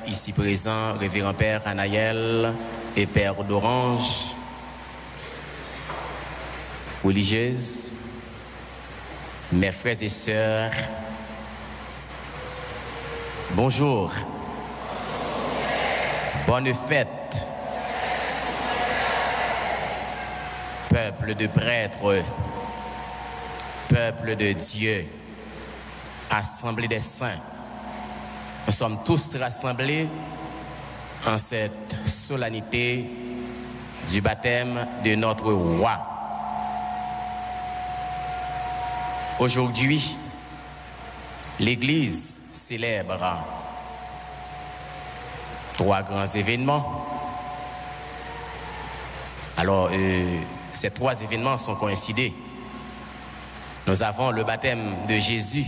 Ici présent, révérend Père Anaël et Père d'Orange, religieuses, mes frères et sœurs, bonjour, bonne fête, peuple de prêtres, peuple de Dieu, assemblée des saints. Nous sommes tous rassemblés en cette solennité du baptême de notre roi. Aujourd'hui, l'Église célèbre 3 grands événements. Alors, ces 3 événements sont coïncidés. Nous avons le baptême de Jésus.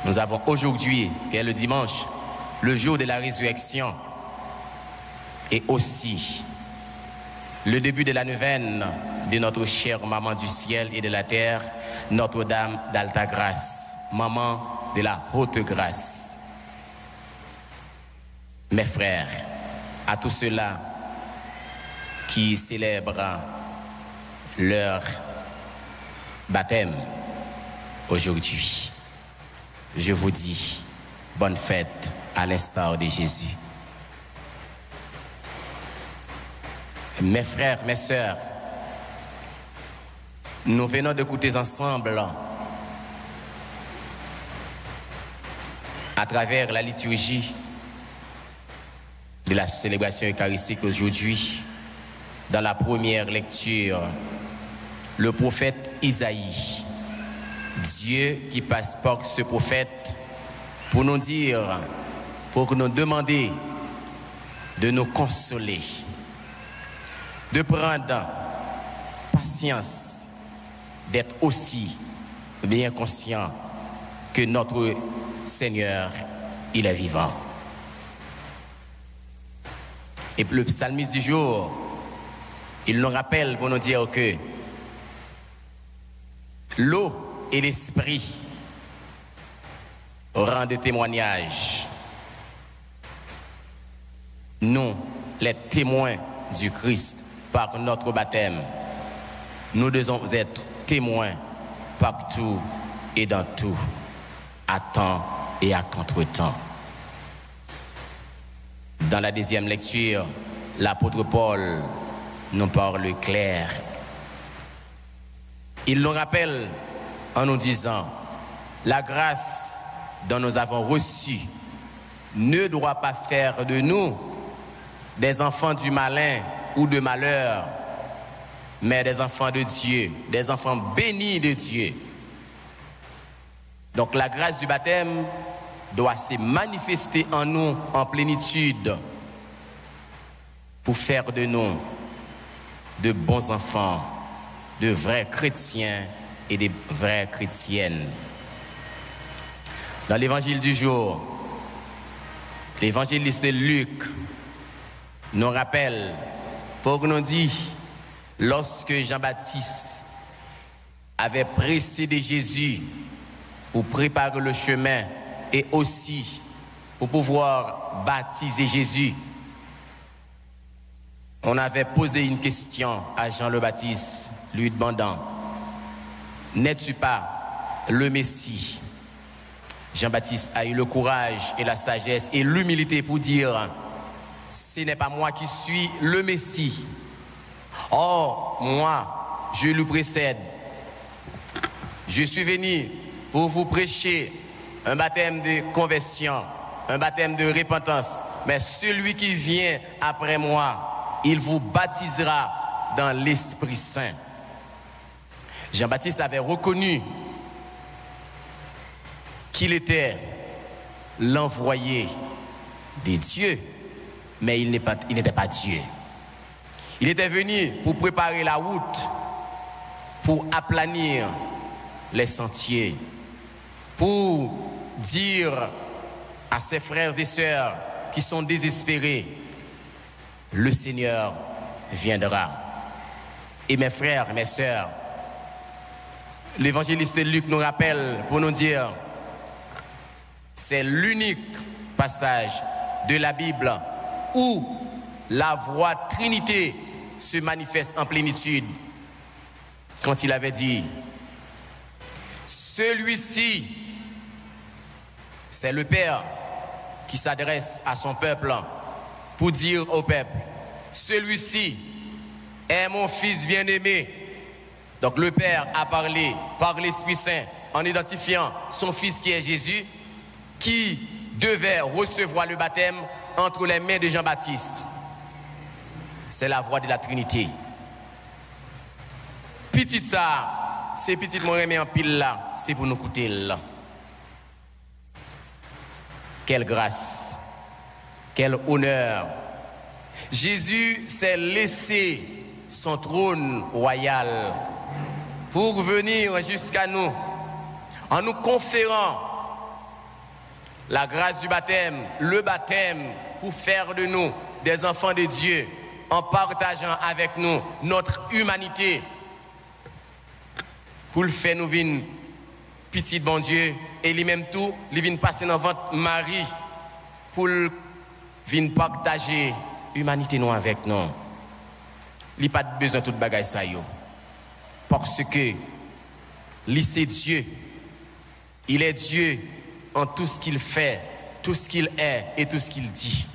Nous avons aujourd'hui, qui est le dimanche, le jour de la résurrection, et aussi le début de la neuvaine de notre chère maman du ciel et de la terre, Notre-Dame d'Alta Grâce, maman de la haute grâce. Mes frères, à tous ceux-là qui célèbrent leur baptême aujourd'hui, je vous dis bonne fête à l'instar de Jésus. Mes frères, mes sœurs, nous venons d'écouter ensemble, à travers la liturgie de la célébration eucharistique aujourd'hui, dans la première lecture, le prophète Isaïe. Dieu qui passe par ce prophète pour nous dire, pour nous demander de nous consoler, de prendre patience, d'être aussi bien conscient que notre Seigneur, il est vivant. Et le psalmiste du jour, il nous rappelle pour nous dire que l'eau et l'esprit rendent témoignage. Nous, les témoins du Christ, par notre baptême, nous devons être témoins partout et dans tout, à temps et à contre-temps. Dans la deuxième lecture, l'apôtre Paul nous parle clair. Il nous rappelle en nous disant, la grâce dont nous avons reçu ne doit pas faire de nous des enfants du malin ou de malheur, mais des enfants de Dieu, des enfants bénis de Dieu. Donc la grâce du baptême doit se manifester en nous en plénitude pour faire de nous de bons enfants, de vrais chrétiens et des vraies chrétiennes. Dans l'évangile du jour, l'évangéliste Luc nous rappelle, pour nous dire, lorsque Jean-Baptiste avait précédé Jésus pour préparer le chemin et aussi pour pouvoir baptiser Jésus, on avait posé une question à Jean le Baptiste, lui demandant, n'es-tu pas le Messie? Jean-Baptiste a eu le courage et la sagesse et l'humilité pour dire, ce n'est pas moi qui suis le Messie. Or, moi, je lui précède. Je suis venu pour vous prêcher un baptême de conversion, un baptême de repentance. Mais celui qui vient après moi, il vous baptisera dans l'Esprit Saint. Jean-Baptiste avait reconnu qu'il était l'envoyé de Dieu, mais il n'était pas Dieu. Il était venu pour préparer la route, pour aplanir les sentiers, pour dire à ses frères et sœurs qui sont désespérés, le Seigneur viendra. Et mes frères, mes sœurs, l'évangéliste Luc nous rappelle pour nous dire, c'est l'unique passage de la Bible où la voix Trinité se manifeste en plénitude quand il avait dit: celui-ci, c'est le Père qui s'adresse à son peuple pour dire au peuple: celui-ci est mon Fils bien-aimé. Donc le Père a parlé par l'Esprit Saint en identifiant son Fils qui est Jésus, qui devait recevoir le baptême entre les mains de Jean-Baptiste. C'est la voix de la Trinité. Petit ça, c'est petit mon remet en pile là, c'est pour nous écouter là. Quelle grâce, quel honneur. Jésus s'est laissé son trône royal pour venir jusqu'à nous en nous conférant la grâce du baptême, le baptême pour faire de nous des enfants de Dieu, en partageant avec nous notre humanité, pour le faire nous venir petit bon Dieu, et lui-même tout, il vient passer dans votre Marie pour venir partager l'humanité nous avec nous. Il n'y a pas besoin de toute bagaille ça yo. Parce que lui c'est Dieu. Il est Dieu en tout ce qu'il fait, tout ce qu'il est et tout ce qu'il dit.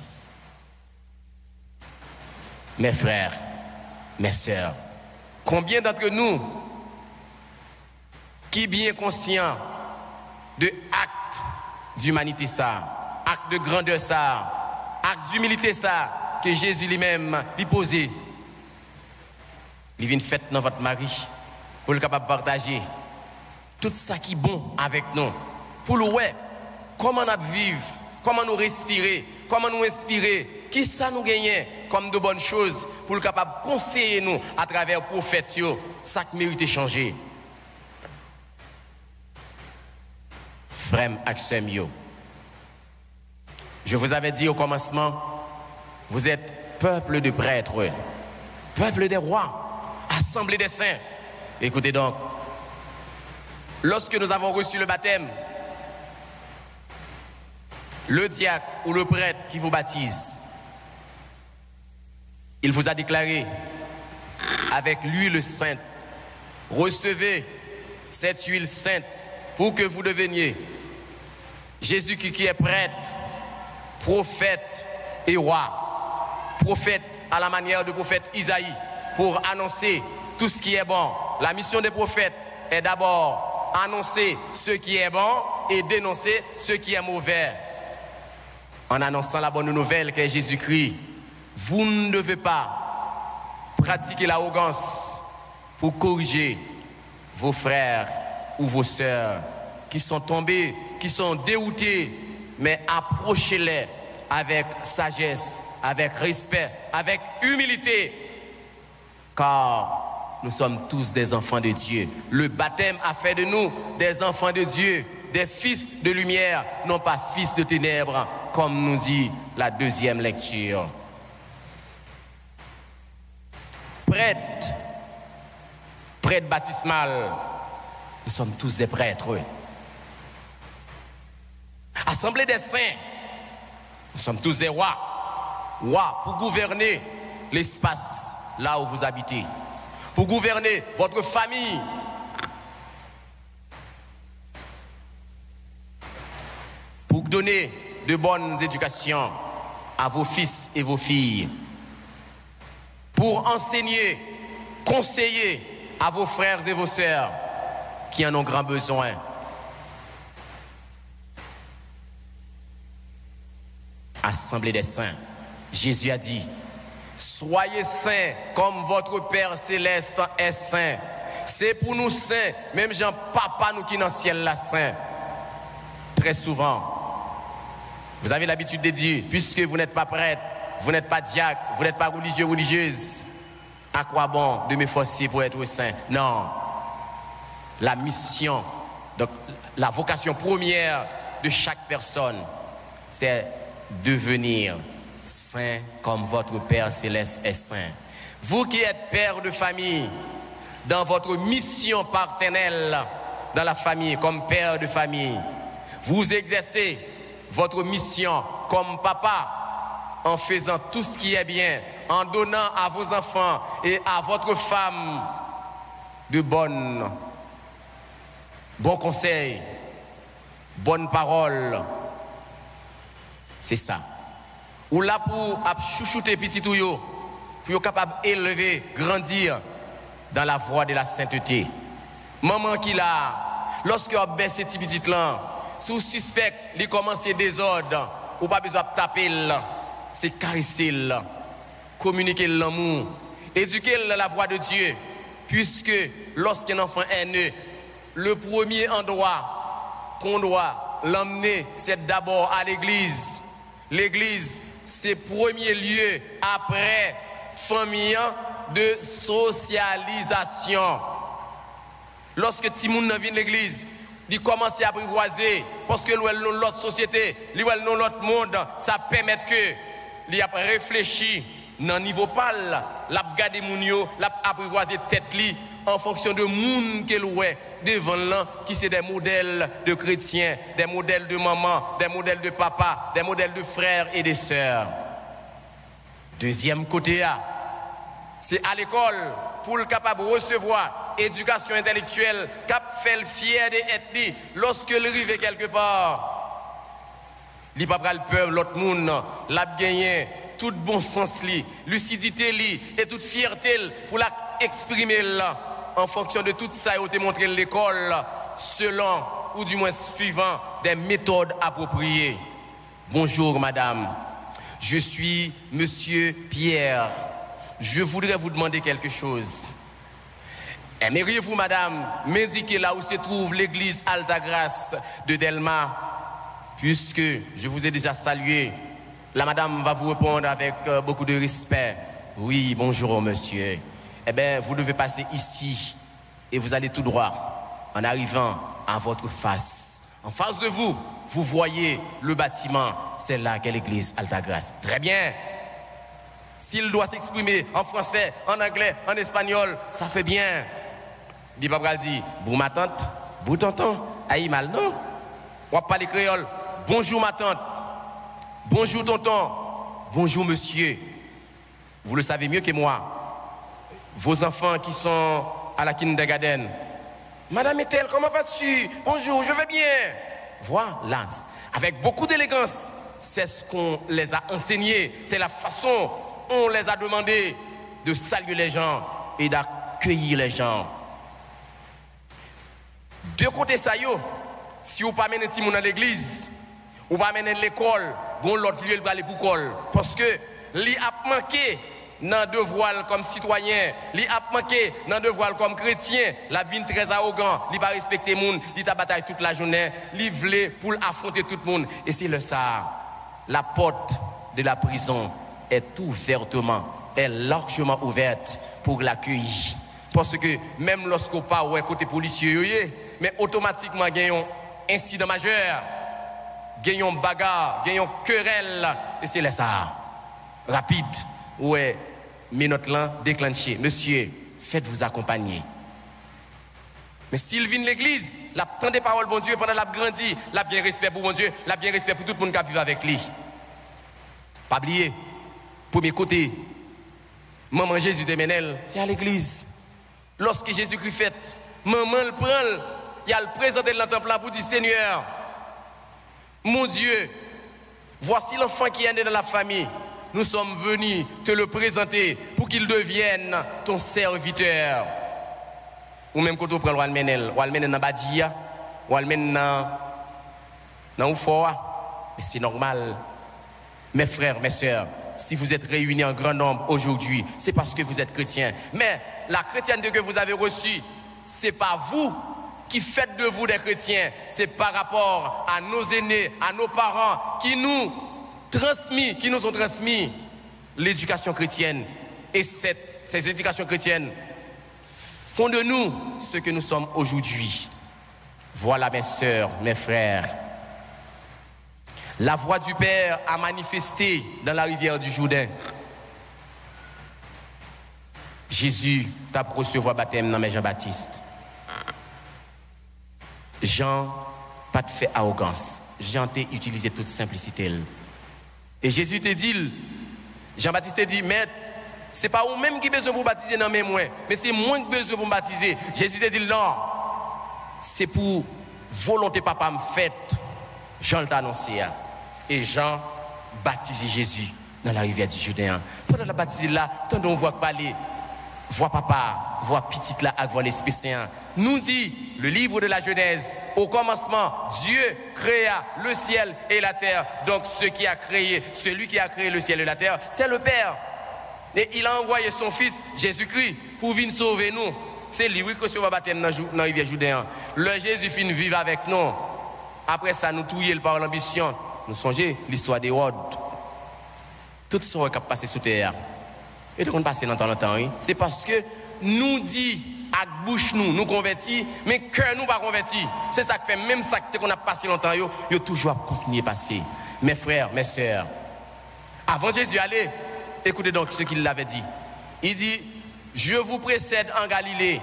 Mes frères, mes sœurs, combien d'entre nous qui bien conscients de actes d'humanité ça, actes de grandeur ça, actes d'humilité ça, que Jésus lui-même lui posait. Il vient faire dans votre mari pour le capable de partager tout ça qui est bon avec nous. Pour le ouais, comment nous vivre, comment nous respirer, comment nous inspirer, qui ça nous gagne comme de bonnes choses pour le capable de conseiller nous à travers le prophète, ça qui mérite de changer. Frère Axem yo. Je vous avais dit au commencement, vous êtes peuple de prêtres, peuple des rois, assemblée des saints. Écoutez donc, lorsque nous avons reçu le baptême, le diacre ou le prêtre qui vous baptise, il vous a déclaré avec l'huile sainte, recevez cette huile sainte pour que vous deveniez Jésus qui est prêtre, prophète et roi. Prophète à la manière de prophète Isaïe pour annoncer tout ce qui est bon. La mission des prophètes est d'abord annoncer ce qui est bon et dénoncer ce qui est mauvais. En annonçant la bonne nouvelle qu'est Jésus-Christ, vous ne devez pas pratiquer l'arrogance pour corriger vos frères ou vos sœurs qui sont tombés, qui sont déroutés, mais approchez-les avec sagesse, avec respect, avec humilité, car nous sommes tous des enfants de Dieu. Le baptême a fait de nous des enfants de Dieu, des fils de lumière, non pas fils de ténèbres, comme nous dit la deuxième lecture. Prêtre baptismal, nous sommes tous des prêtres. Assemblée des saints, nous sommes tous des rois. Rois pour gouverner l'espace là où vous habitez, pour gouverner votre famille, pour donner de bonnes éducations à vos fils et vos filles, pour enseigner, conseiller à vos frères et vos sœurs qui en ont grand besoin. Assemblée des saints, Jésus a dit: soyez saints comme votre Père céleste est saint. C'est pour nous saints, même Jean Papa nous qui dans le ciel là saint. Très souvent, vous avez l'habitude de dire, puisque vous n'êtes pas prêtre, vous n'êtes pas diacre, vous n'êtes pas religieux, religieuse, à quoi bon de me forcer pour être saint? Non. La mission, donc la vocation première de chaque personne, c'est devenir saint comme votre Père céleste est saint. Vous qui êtes père de famille, dans votre mission paternelle dans la famille, comme père de famille, vous exercez votre mission comme papa, en faisant tout ce qui est bien, en donnant à vos enfants et à votre femme de bons conseils, bonnes paroles. C'est ça. Ou là pour chouchouter petit touyo, pour être capable d'élever, grandir dans la voie de la sainteté. Maman qui l'a, lorsque vous baisse ces petits là, si vous suspect, il commence des ordres, ou pas besoin de taper, c'est caresser, communiquer l'amour, éduquer la voie de Dieu, puisque lorsqu'un enfant est né, le premier endroit qu'on doit l'emmener, c'est d'abord à l'église. L'église, c'est le premier lieu après famille de socialisation. Lorsque Timoun vient de l'église, il commence à apprivoiser, parce que l'autre société, l'autre monde, ça permet que il a réfléchi dans le niveau pâle, l'a gardé mounio, l'a apprivoisé tête li en fonction de moun qu'elle ouais devant là qui c'est des modèles de chrétiens, des modèles de maman, des modèles de papa, des modèles de frères et de sœurs. Deuxième côté c'est à l'école pour le capable de recevoir éducation intellectuelle, cap fait le fier des ethnies lorsque il arrive quelque part. Il pas le peur l'autre monde, l'a gagné tout bon sens li, lucidité li et toute fierté pour la exprimer là en fonction de tout ça et te montrer l'école selon ou du moins suivant des méthodes appropriées. Bonjour madame, je suis monsieur Pierre. Je voudrais vous demander quelque chose. Aimeriez-vous madame m'indiquer là où se trouve l'église Alta Grace de Delma? Puisque je vous ai déjà salué, la madame va vous répondre avec beaucoup de respect. Oui, bonjour monsieur. Eh bien, vous devez passer ici et vous allez tout droit. En arrivant à votre face, en face de vous, vous voyez le bâtiment. C'est là qu'est l'église Alta Grace. Très bien. S'il doit s'exprimer en français, en anglais, en espagnol, ça fait bien. Dit papa dit, bon ma tante, bon tonton, aïe mal non? On va parler créole. Bonjour ma tante. Bonjour tonton. Bonjour monsieur. Vous le savez mieux que moi. Vos enfants qui sont à la kindergarten. Madame est-elle, comment vas-tu? Bonjour, je vais bien. Voilà. Avec beaucoup d'élégance. C'est ce qu'on les a enseignés. C'est la façon on les a demandé de saluer les gens et d'accueillir les gens. De côté ça yo, si vous pas mener Timon dans l'église, ou pas mener l'école, bon l'autre lieu il va aller pour l'école parce que li a manqué dans devoir comme citoyen, li a manqué dans devoir comme chrétien, la vie très arrogant, li pas respecter monde, li ta bataille toute la journée, li vle pour affronter tout le monde et c'est le ça. La porte de la prison est ouvertement, est largement ouverte pour l'accueillir. Parce que même lorsqu'on part ouais côté policier, mais automatiquement gagnons incident majeur, gagnons bagarre, gagnons querelle et c'est là ça. Rapide, ouais, minute là déclenché. Monsieur, faites-vous accompagner. Mais s'il vient de l'église, la prend des paroles bon Dieu pendant la grandit, la bien respect pour bon Dieu, la bien respect pour tout le monde qui vit avec lui. Pas oublier, premier côté, maman Jésus de Ménel, c'est à l'église. Lorsque Jésus-Christ fait, maman le prend, il a le présenté dans le temple pour dire Seigneur, mon Dieu, voici l'enfant qui est né dans la famille. Nous sommes venus te le présenter pour qu'il devienne ton serviteur. Ou même quand on prend le Ménel, ou le dans Badia, ou le dans Oufoa, mais c'est normal. Mes frères, mes sœurs, si vous êtes réunis en grand nombre aujourd'hui, c'est parce que vous êtes chrétiens. Mais la chrétienté que vous avez reçue, ce n'est pas vous qui faites de vous des chrétiens, c'est par rapport à nos aînés, à nos parents qui nous ont transmis l'éducation chrétienne. Et ces éducations chrétiennes font de nous ce que nous sommes aujourd'hui. Voilà mes sœurs, mes frères. La voix du Père a manifesté dans la rivière du Jourdain. Jésus t'a recevoir baptême dans Jean-Baptiste. Jean, pas de fait arrogance. Jean t'a utilisé toute simplicité. Et Jésus te dit, Jean-Baptiste te dit, maître, ce n'est pas vous-même qui besoin pour baptiser dans mes moyens, mais c'est moi qui besoin pour baptiser. Jésus te dit, non, c'est pour volonté papa me faite. Jean t'a annoncé. Et Jean baptise Jésus dans la rivière du Jourdain. Pendant la baptise là, tant on voit parler, voit papa, voit petite là, avec l'Esprit Saint. Nous dit le livre de la Genèse, au commencement, Dieu créa le ciel et la terre. Donc celui qui a créé le ciel et la terre, c'est le Père. Et il a envoyé son fils, Jésus-Christ, pour venir sauver nous. C'est lui qui recevait le baptême dans la rivière Jourdain. Le Jésus finit vivre avec nous. Après ça, nous touillons par l'ambition. Nous songeons l'histoire des Rods. Tout ce qui est passé sous terre. Et tout ce qui est passé dans le temps, c'est parce que nous dit, avec bouche nous convertis, mais cœur nous pas convertis. C'est ça qui fait, même ça qu'on a passé longtemps, il toujours continuer à passer. Mes frères, mes sœurs, avant Jésus allait, écoutez donc ce qu'il l'avait dit. Il dit, je vous précède en Galilée,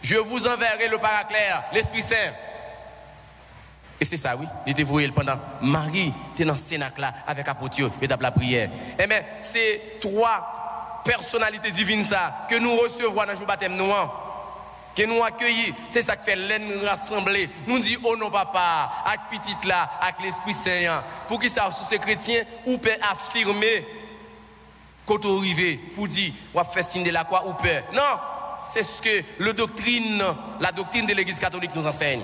je vous enverrai le Paraclère, l'Esprit Saint. Et c'est ça, oui. Il était voué pendant Marie, était dans le Cénacle là, avec apôtre, il était la prière. Eh bien, c'est trois personnalités divines ça, que nous recevons dans le jour baptême nous, que nous accueillons. C'est ça qui fait l'aine rassemblée. Nous dit, oh non, papa, avec petite là, avec l'Esprit Saint, pour qu'ils savent, sous ces chrétiens, ou peut affirmer, quand on arrive, pour dire, on va faire signe de la croix, ou peut. Non, c'est ce que la doctrine de l'Église catholique nous enseigne.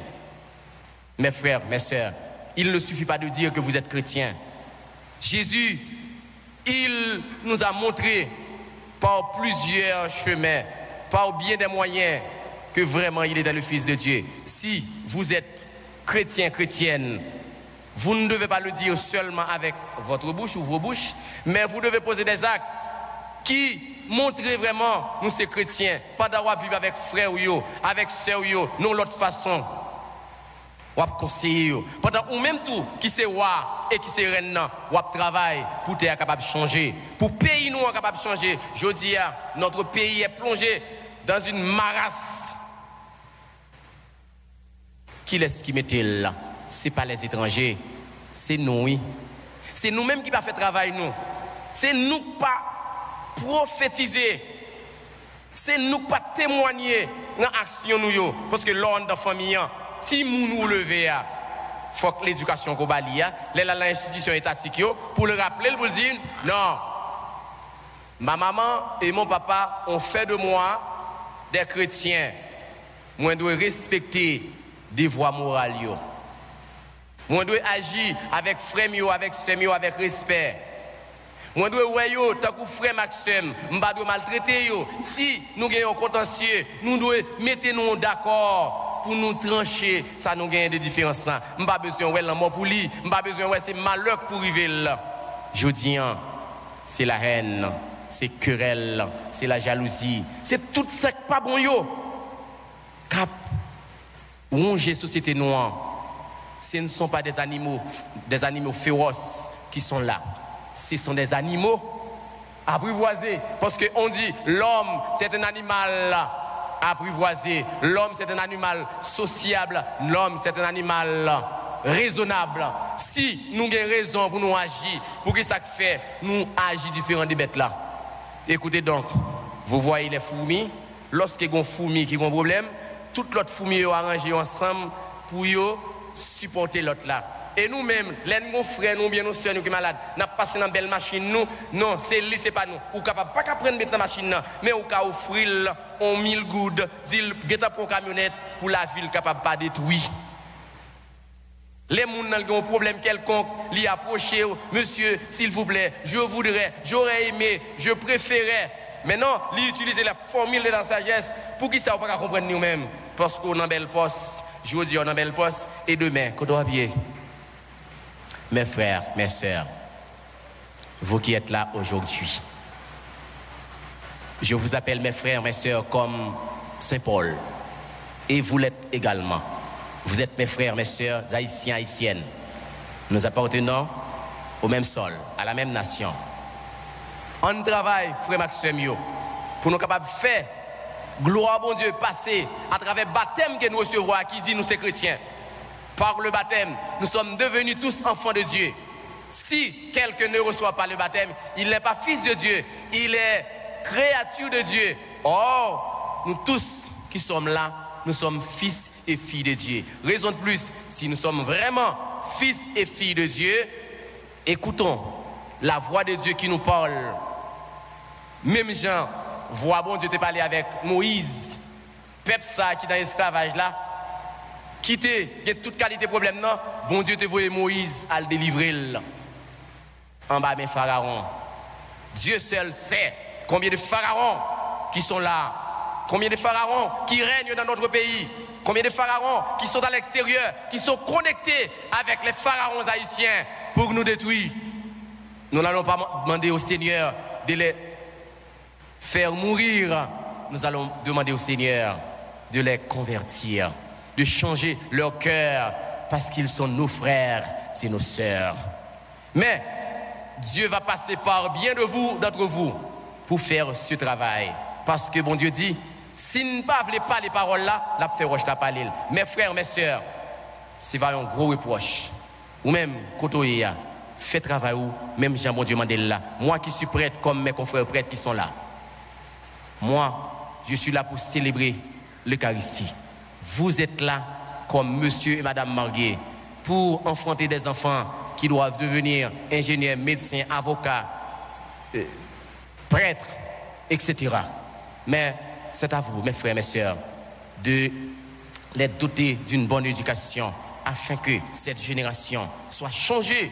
Mes frères, mes sœurs, il ne suffit pas de dire que vous êtes chrétiens. Jésus, il nous a montré par plusieurs chemins, par bien des moyens, que vraiment il est le Fils de Dieu. Si vous êtes chrétien, chrétienne, vous ne devez pas le dire seulement avec votre bouche ou vos bouches, mais vous devez poser des actes qui montrent vraiment nous ces chrétiens, pas d'avoir vivre avec frères ou avec sœurs ou non l'autre façon. Ou conseiller pendant ou même tout qui c'est roi et qui c'est reine ou travail pour être capable de changer pour pays nous capable de changer. Je dis notre pays est plongé dans une marasse. Qui est-ce qui mettait là? C'est pas les étrangers, c'est nous. Oui. C'est nous-mêmes qui pas fait travail nous. C'est nous pas prophétiser. C'est nous pas témoigner dans l'action nous parce que l'ordre de famille si nous lever, il faut que l'éducation qu'on balie, l'institution étatique, pour le rappeler, pour le dire, non, ma maman et mon papa ont fait de moi des chrétiens. Moi, je dois respecter des voies morales. Moi, je dois agir avec frère, avec sœur, avec respect. Moi, je dois tant que frère Maxime, je dois maltraiter. Si nous avons un contentieux, nous devons mettre nous d'accord. Pour nous trancher, ça nous gagne de différence là. Je n'ai pas besoin de l'amour pour lui, je n'ai pas besoin de c'est malheur pour arriver là. Je dis, c'est la haine, c'est querelle, c'est la jalousie, c'est tout ça qui n'est pas bon yo. Cap, ronger société noire, ce ne sont pas des animaux féroces qui sont là. Ce sont des animaux apprivoisés. Parce qu'on dit, l'homme, c'est un animal apprivoisé. L'homme, c'est un animal sociable. L'homme, c'est un animal raisonnable. Si nous avons raison pour nous agir, pour que ça fait, nous agissons différents des bêtes là. Écoutez donc, vous voyez les fourmis. Lorsqu'il y a des fourmis qui ont un problème, toutes les autres fourmis sont arrangées ensemble pour supporter l'autre là. Et nous-mêmes, les frères, nous bien nos soeurs, nous qui sont malades, nous passons dans une belle machine, nous, non, c'est lui, c'est pas nous. Ou capable pas qu'à prendre la machine, mais ou qu'à offrir 1000 gouttes, dire, guetta pour camionnette, pour la ville capable pas détruire. Les gens qui ont un problème quelconque, l'y approcher, monsieur, s'il vous plaît, je voudrais, j'aurais aimé, je préférais. Mais non, lui utiliser la formule de la sagesse pour qu'ils ne savent pas comprendre nous-mêmes. Parce qu'on a un bel poste, je dis on a un bel poste, et demain, qu'on doit bien. Mes frères, mes sœurs, vous qui êtes là aujourd'hui, je vous appelle mes frères, mes sœurs comme Saint Paul. Et vous l'êtes également. Vous êtes mes frères, mes sœurs, haïtiens, haïtiennes. Nous appartenons au même sol, à la même nation. On travaille, frère Maxime, pour nous capables de faire gloire à bon Dieu, passer à travers le baptême que nous recevons, qui dit nous sommes chrétiens. Par le baptême, nous sommes devenus tous enfants de Dieu. Si quelqu'un ne reçoit pas le baptême, il n'est pas fils de Dieu, il est créature de Dieu. Or, nous tous qui sommes là, nous sommes fils et filles de Dieu. Raison de plus, si nous sommes vraiment fils et filles de Dieu, écoutons la voix de Dieu qui nous parle. Même Jean, voix bon Dieu te parler avec Moïse, peuple ça qui est dans l'esclavage là, qui a toute qualité de problème, non? Bon Dieu te voyait Moïse à le délivrer en bas de Pharaon. Dieu seul sait combien de pharaons qui sont là, combien de pharaons qui règnent dans notre pays, combien de pharaons qui sont à l'extérieur, qui sont connectés avec les pharaons haïtiens pour nous détruire. Nous n'allons pas demander au Seigneur de les faire mourir. Nous allons demander au Seigneur de les convertir, de changer leur cœur, parce qu'ils sont nos frères, c'est nos sœurs. Mais Dieu va passer par bien de vous, d'entre vous, pour faire ce travail. Parce que bon Dieu dit, si nous ne parlez pas les paroles là, la fait roche la parler. Mes frères, mes sœurs, c'est vraiment un gros reproche. Ou même, côté fait travail ou même Jean bon Dieu Mandela là. Moi qui suis prêtre comme mes confrères prêtres qui sont là. Moi, je suis là pour célébrer l'Eucharistie. Vous êtes là comme monsieur et madame Marguet pour enfanter des enfants qui doivent devenir ingénieurs, médecins, avocats, prêtres, etc. Mais c'est à vous, mes frères, mes sœurs, de les doter d'une bonne éducation afin que cette génération soit changée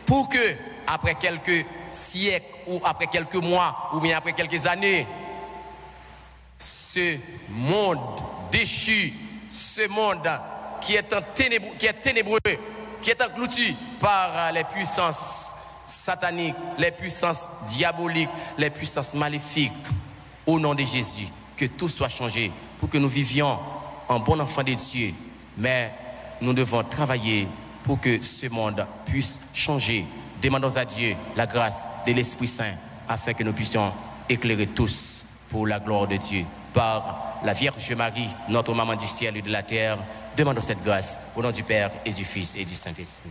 pour que, après quelques siècles ou après quelques mois ou bien après quelques années, ce monde déchu, ce monde qui est ténébreux, qui est englouti par les puissances sataniques, les puissances diaboliques, les puissances maléfiques, au nom de Jésus, que tout soit changé pour que nous vivions en bon enfant de Dieu. Mais nous devons travailler pour que ce monde puisse changer. Demandons à Dieu la grâce de l'Esprit Saint afin que nous puissions éclairer tous pour la gloire de Dieu. Par la Vierge Marie, notre maman du ciel et de la terre, demandons cette grâce au nom du Père et du Fils et du Saint-Esprit.